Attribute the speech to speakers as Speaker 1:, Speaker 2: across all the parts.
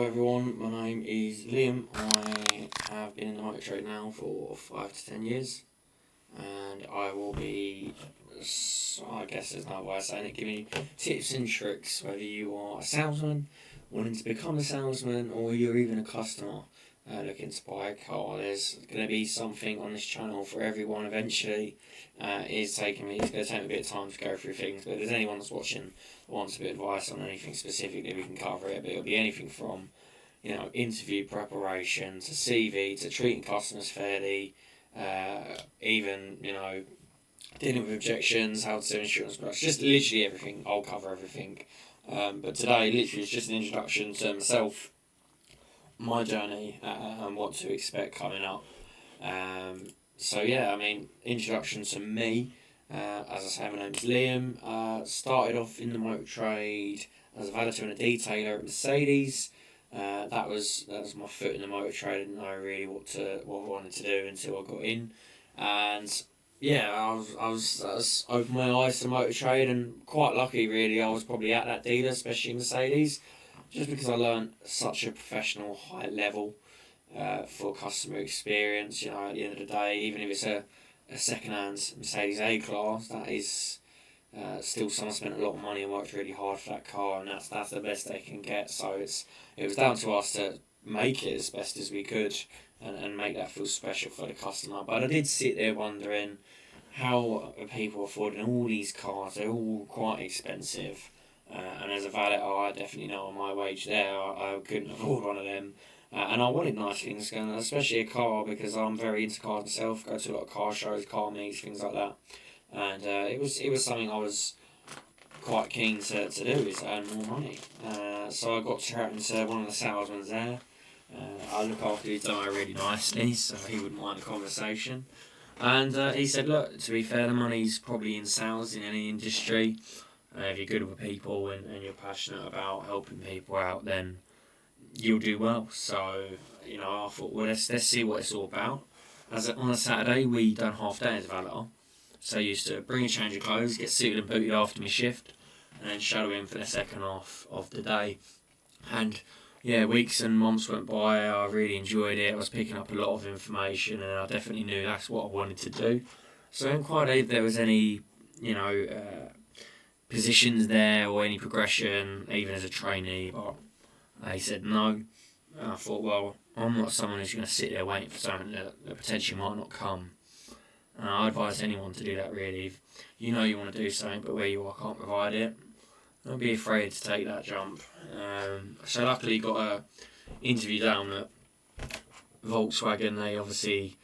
Speaker 1: everyone, my name is Liam. I have been in the motor trade now for 5 to 10 years, and I will be, I guess there's no way of saying it, giving you tips and tricks whether you are a salesman, wanting to become a salesman, or you're even a customer looking to buy a car. There's going to be something on this channel for everyone eventually. It's going to take me a bit of time to go through things, but if there's anyone that's watching that wants a bit of advice on anything specifically, we can cover it. But it'll be anything from, interview preparation to CV to treating customers fairly, even, dealing with objections, how to do insurance products, just literally everything. I'll cover everything. But today, literally, is just an introduction to myself, my journey, and what to expect coming up. Introduction to me. As I say, my name is Liam. Started off in the motor trade as a valeter and a detailer at Mercedes. That was my foot in the motor trade. I didn't know really what I wanted to do until I got in, and I was opened my eyes to the motor trade, and quite lucky really. I was probably at that dealer, especially Mercedes, just because I learned such a professional high level for customer experience. At the end of the day, even if it's a second-hand Mercedes A-Class, that is still someone spent a lot of money and worked really hard for that car, and that's the best they can get. So it was down to us to make it as best as we could and make that feel special for the customer. But I did sit there wondering, how are people affording all these cars? They're all quite expensive. And as a valeter, I definitely know on my wage there, I couldn't afford one of them. And I wanted nice things, especially a car, because I'm very into cars myself. Go to a lot of car shows, car meets, things like that. And it was something I was quite keen to do, is earn more money. So I got chatting to one of the salesmen there. I look after his diary really nicely, so he wouldn't mind a conversation. And he said, look, to be fair, the money's probably in sales in any industry. If you're good with people and you're passionate about helping people out, then you'll do well. So, I thought, well, let's see what it's all about. On a Saturday, we done half day as a valeter. So I used to bring a change of clothes, get suited and booted after my shift, and then shadow in for the second half of the day. And weeks and months went by. I really enjoyed it. I was picking up a lot of information, and I definitely knew that's what I wanted to do. So I didn't quite know if there was any, positions there or any progression, even as a trainee, but they said no. And I thought, well, I'm not someone who's going to sit there waiting for something that potentially might not come. And I advise anyone to do that, really. If you know you want to do something, but where you are can't provide it, don't be afraid to take that jump. So luckily got a interview down at Volkswagen. They obviously,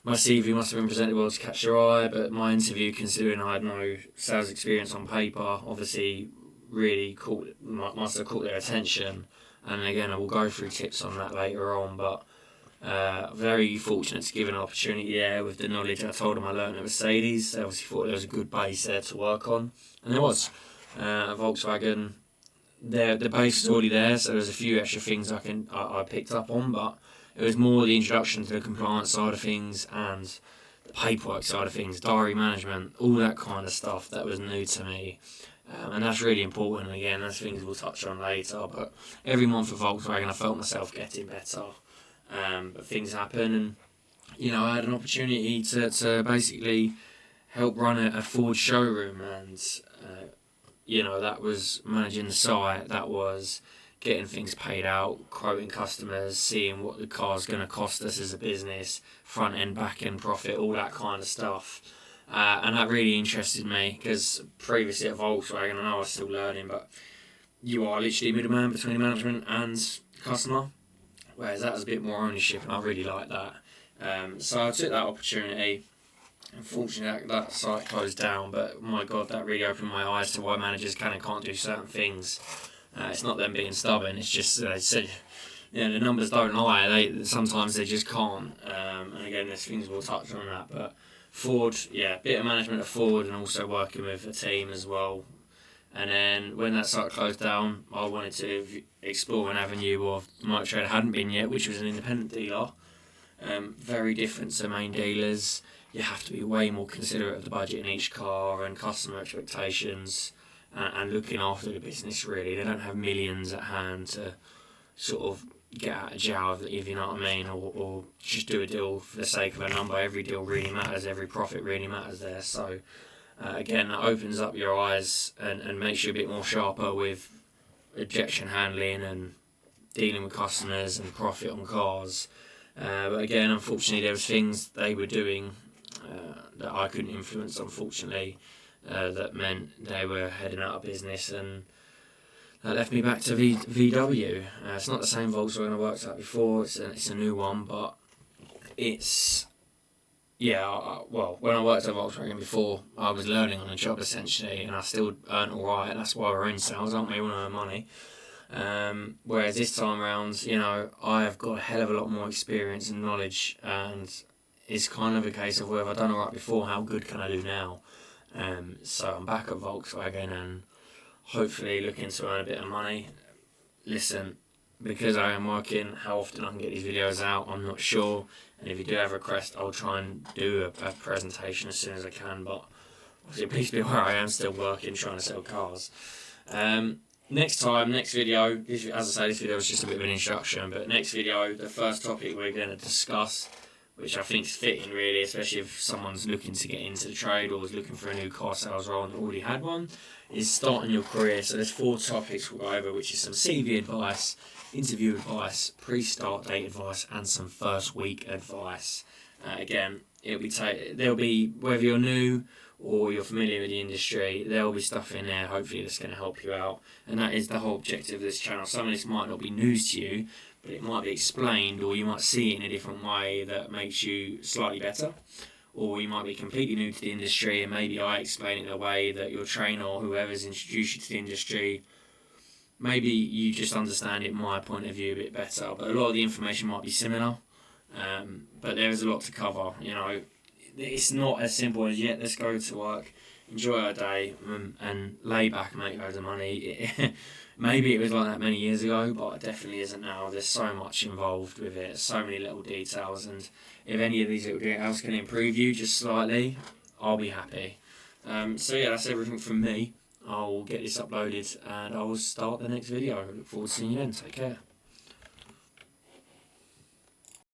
Speaker 1: my CV must have been presented well to catch their eye, but my interview, considering I had no sales experience on paper, obviously really must have caught their attention. And again, I will go through tips on that later on, but very fortunate to give an opportunity there with the knowledge I told them I learned at Mercedes. They obviously thought there was a good base there to work on, and there was. Volkswagen, the base was already there, so there's a few extra things I picked up on, but it was more the introduction to the compliance side of things and the paperwork side of things, diary management, all that kind of stuff that was new to me. And that's really important. And again, that's things we'll touch on later. But every month at Volkswagen, I felt myself getting better. But things happen, and I had an opportunity to basically help run a Ford showroom, and that was managing the site, that was getting things paid out, quoting customers, seeing what the car's going to cost us as a business, front end, back end profit, all that kind of stuff. And that really interested me, because previously at Volkswagen, I know I was still learning, but you are literally a middleman between management and customer, whereas that was a bit more ownership, and I really liked that. So I took that opportunity. Unfortunately, that site closed down, but my God, that really opened my eyes to why managers can and can't do certain things. It's not them being stubborn, it's just they said, the numbers don't lie. Sometimes they just can't. And again, there's things we'll touch on that, but Ford, bit of management at Ford and also working with a team as well. And then when that site closed down, I wanted to explore an avenue of motor trade I hadn't been yet, which was an independent dealer. Very different to main dealers. You have to be way more considerate of the budget in each car and customer expectations, and looking after the business really. They don't have millions at hand to sort of get out of jail, if you know what I mean, or just do a deal for the sake of a number. Every deal really matters, every profit really matters there. So again, that opens up your eyes and makes you a bit more sharper with objection handling and dealing with customers and profit on cars. But again, unfortunately, there was things they were doing that I couldn't influence, unfortunately, that meant they were heading out of business, and that left me back to VW. It's not the same Volkswagen I worked at before, it's a new one, but it's... well, when I worked at Volkswagen before, I was learning on the job essentially, and I still earned alright. That's why we're in sales, aren't we? We want to earn money. Whereas this time around, I have got a hell of a lot more experience and knowledge, and it's kind of a case of, well, if I've done alright before, how good can I do now? So I'm back at Volkswagen and hopefully looking to earn a bit of money. Listen, because I am working, how often I can get these videos out, I'm not sure. And if you do have a request, I'll try and do a presentation as soon as I can. But obviously, please be aware I am still working, trying to sell cars. Next video, as I say, this video was just a bit of an introduction, but next video, the first topic we're going to discuss, which I think is fitting really, especially if someone's looking to get into the trade or is looking for a new car sales role and already had one, is starting your career. So there's 4 topics we'll go over, which is some CV advice, interview advice, pre-start date advice, and some first week advice. Again, there'll be, whether you're new or you're familiar with the industry, there will be stuff in there hopefully that's going to help you out, and that is the whole objective of this channel. Some of this might not be news to you, but it might be explained, or you might see it in a different way that makes you slightly better, or you might be completely new to the industry and maybe I explain it in a way that your trainer or whoever's introduced you to the industry, maybe you just understand it my point of view a bit better. But a lot of the information might be similar, but there is a lot to cover. It's not as simple as, let's go to work, enjoy our day, and lay back and make loads of money. Maybe it was like that many years ago, but it definitely isn't now. There's so much involved with it, so many little details, and if any of these little details can improve you just slightly, I'll be happy. So yeah, that's everything from me. I'll get this uploaded and I'll start the next video. I look forward to seeing you then. Take care.